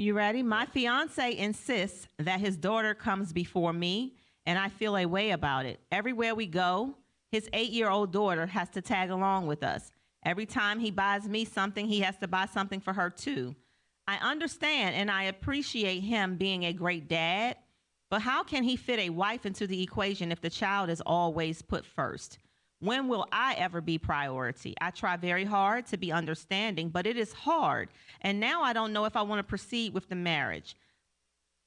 You ready? My fiance insists that his daughter comes before me, and I feel a way about it. Everywhere we go, his 8-year-old daughter has to tag along with us. Every time he buys me something, he has to buy something for her too. I understand and I appreciate him being a great dad, but how can he fit a wife into the equation if the child is always put first? When will I ever be priority? I try very hard to be understanding, but it is hard. And now I don't know if I want to proceed with the marriage.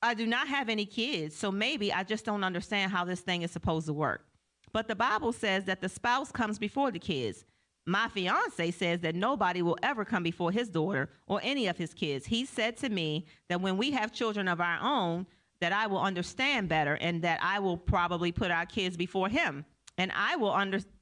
I do not have any kids, so maybe I just don't understand how this thing is supposed to work. But the Bible says that the spouse comes before the kids. My fiance says that nobody will ever come before his daughter or any of his kids. He said to me that when we have children of our own, that I will understand better and that I will probably put our kids before him. And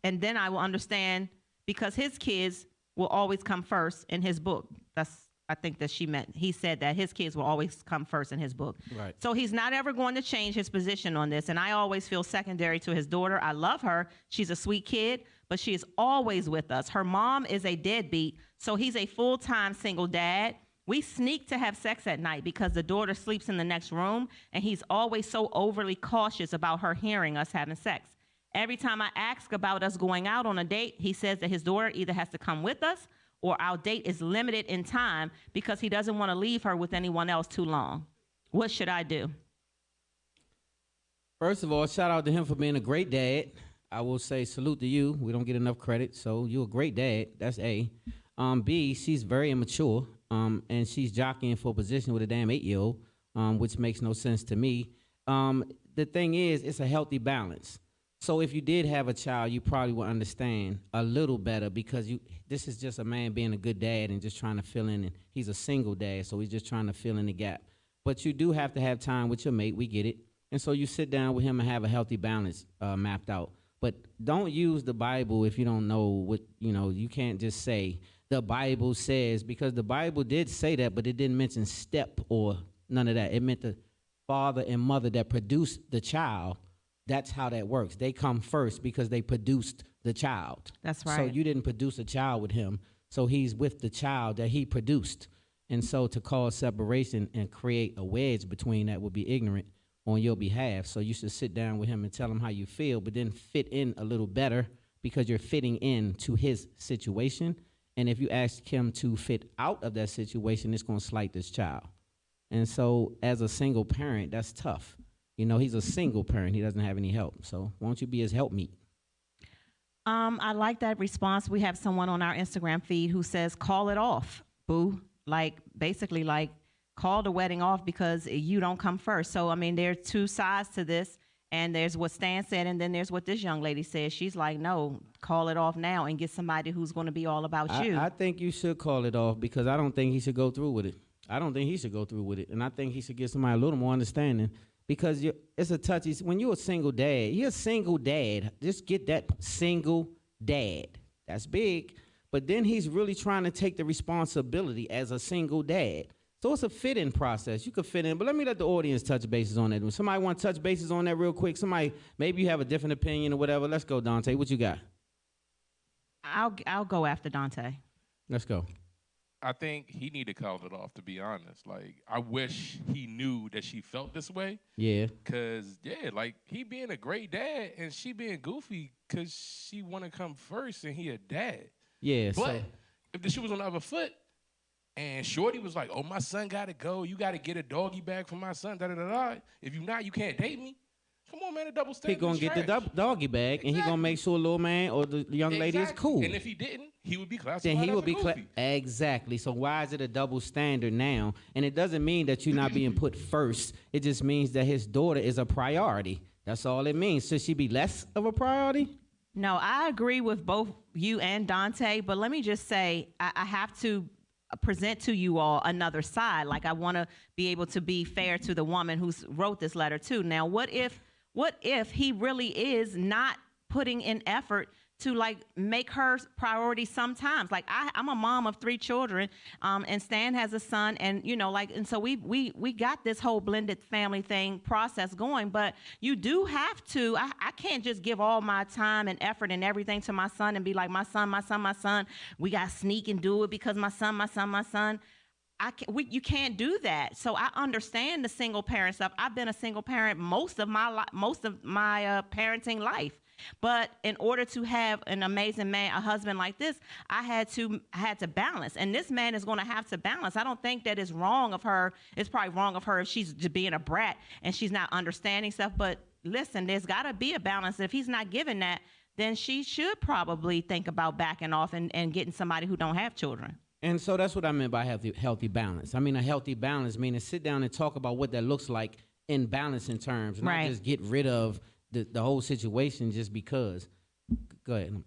then I will understand because his kids will always come first in his book. I think that she meant, he said that his kids will always come first in his book. Right. So he's not ever going to change his position on this. And I always feel secondary to his daughter. I love her. She's a sweet kid, but she is always with us. Her mom is a deadbeat, so he's a full-time single dad. We sneak to have sex at night because the daughter sleeps in the next room, and he's always so overly cautious about her hearing us having sex. Every time I ask about us going out on a date, he says that his daughter either has to come with us or our date is limited in time because he doesn't want to leave her with anyone else too long. What should I do? First of all, shout out to him for being a great dad. I will say salute to you. We don't get enough credit, so you're a great dad. That's A. B, she's very immature, and she's jockeying for a position with a damn 8-year-old, which makes no sense to me. The thing is, it's a healthy balance. So if you did have a child, you probably would understand a little better because this is just a man being a good dad and just trying to fill in. And he's a single dad, so he's just trying to fill in the gap. But you do have to have time with your mate. We get it. And so you sit down with him and have a healthy balance mapped out. But don't use the Bible if you don't know what, you can't just say the Bible says, because the Bible did say that, but it didn't mention step or none of that. It meant the father and mother that produced the child. That's how that works. They come first because they produced the child. That's right. So you didn't produce a child with him. So he's with the child that he produced. And so to cause separation and create a wedge between that would be ignorant on your behalf. So you should sit down with him and tell him how you feel, but then fit in a little better because you're fitting in to his situation. And if you ask him to fit out of that situation, it's going to slight this child. And so as a single parent, that's tough. He's a single parent. He doesn't have any help. So why don't you be his helpmeet? I like that response. We have someone on our Instagram feed who says, call it off, boo. Basically, call the wedding off because you don't come first. So, there are two sides to this. And there's what Stan said, and then there's what this young lady said. She's like, no, call it off now and get somebody who's going to be all about you. I think you should call it off because I don't think he should go through with it. And I think he should get somebody a little more understanding. Because it's a touchy, when you're a single dad, just get that single dad. That's big. But then he's really trying to take the responsibility as a single dad. So it's a fit-in process. You could fit in, but let me let the audience touch bases on that. When somebody want to touch bases on that real quick, maybe you have a different opinion or whatever. Let's go, Dante. What you got? I'll go after Dante. Let's go. I think he need to call it off, to be honest. I wish he knew that she felt this way. Yeah. Because, he being a great dad and she being goofy because she want to come first and he a dad. Yeah. But if the shoe was on the other foot and Shorty was like, oh, my son got to go. You got to get a doggy bag for my son. Da-da-da-da. If you not, you can't date me. Come on, man, a double standard. He going to get the doggy bag, and he going to make sure little man or the young lady is cool. And if he didn't, he would be classified then he as would be goofy. Exactly. So why is it a double standard now? And it doesn't mean that you're not being put first. It just means that his daughter is a priority. That's all it means. Should she be less of a priority? No, I agree with both you and Dante, but let me just say I have to present to you all another side. I want to be able to be fair to the woman who wrote this letter too. Now, what if he really is not putting in effort to make her priority sometimes? I'm a mom of 3 children, and Stan has a son, and and so we got this whole blended family thing process going. But you do have to. I can't just give all my time and effort and everything to my son and be like, my son. We got to sneak and do it because my son. you can't do that. So I understand the single parent stuff. I've been a single parent most of my parenting life. But in order to have an amazing man, a husband like this, I had to balance. And this man is going to have to balance. I don't think that it's wrong of her. It's probably wrong of her if she's just being a brat and she's not understanding stuff. But listen, there's got to be a balance. If he's not giving that, then she should probably think about backing off and getting somebody who don't have children. And so that's what I meant by healthy balance. I mean, a healthy balance meaning sit down and talk about what that looks like in balancing terms, not just get rid of the whole situation just because. Go ahead.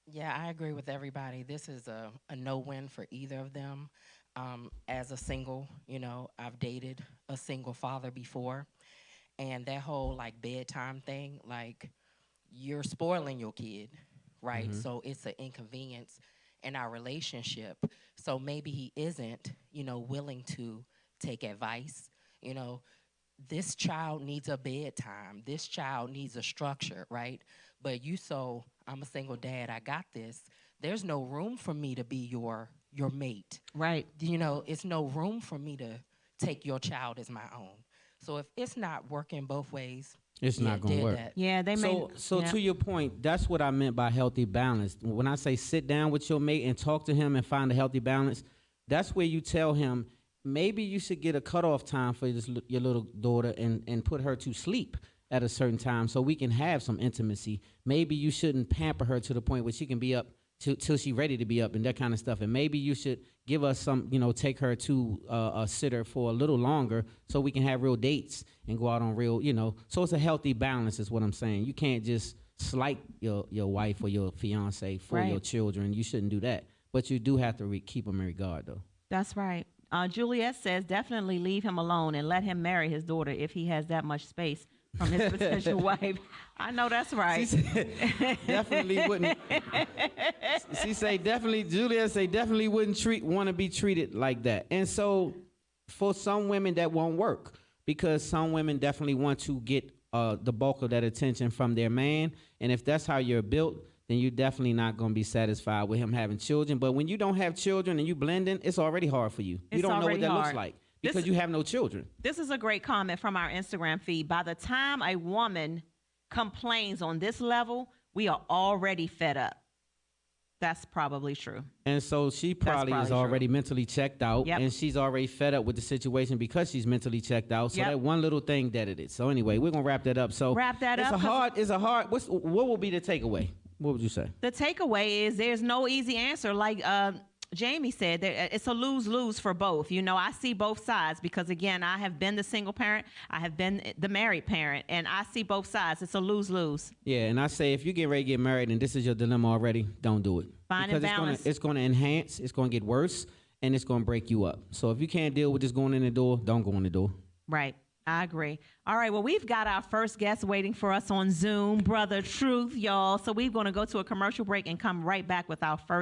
Yeah, I agree with everybody. This is a no-win for either of them. As a single, I've dated a single father before, and that whole like bedtime thing, like you're spoiling your kid, right? Mm-hmm. So it's an inconvenience in our relationship. So maybe he isn't, willing to take advice. This child needs a bedtime. This child needs a structure, right? But I'm a single dad. I got this. There's no room for me to be your mate. Right. It's no room for me to take your child as my own. So if it's not working both ways, it's not going to work. Yeah, they may. So to your point, that's what I meant by healthy balance. When I say sit down with your mate and talk to him and find a healthy balance, that's where you tell him maybe you should get a cutoff time for your little daughter and put her to sleep at a certain time so we can have some intimacy. Maybe you shouldn't pamper her to the point where she can be up till she's ready to be up and that kind of stuff. And maybe you should give us some, take her to a sitter for a little longer so we can have real dates and go out on real, So it's a healthy balance is what I'm saying. You can't just slight your wife or your fiance for your children. You shouldn't do that. But you do have to keep them in regard, though. That's right. Juliet says definitely leave him alone and let him marry his daughter if he has that much space from his potential wife. I know that's right. She said, definitely wouldn't. Juliet say definitely wouldn't want to be treated like that. And so for some women that won't work because some women definitely want to get the bulk of that attention from their man. And if that's how you're built, then you're definitely not going to be satisfied with him having children. But when you don't have children and you blend in, it's already hard for you. You don't know what that looks like because you have no children. This is a great comment from our Instagram feed. By the time a woman complains on this level, we are already fed up. That's probably true. And so she probably is already mentally checked out, and she's already fed up with the situation because she's mentally checked out. So that one little thing deaded it. So anyway, we're going to wrap that up. So it's a hard, what will be the takeaway? What would you say? The takeaway is there's no easy answer. Like Jamie said, it's a lose-lose for both. I see both sides because, again, I have been the single parent. I have been the married parent, and I see both sides. It's a lose-lose. Yeah, and I say if you get ready to get married and this is your dilemma already, don't do it. Find a balance. It's going to enhance, it's going to get worse, and it's going to break you up. So if you can't deal with this going in the door, don't go in the door. Right. I agree. All right. Well, we've got our first guest waiting for us on Zoom, Brother Truth, y'all. So we're going to go to a commercial break and come right back with our first